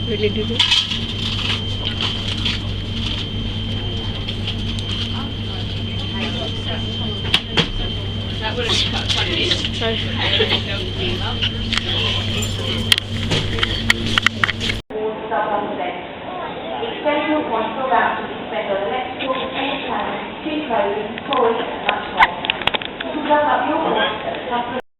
Really did it. Sorry. It's very important to spend the next 2 anytime, keep driving forward.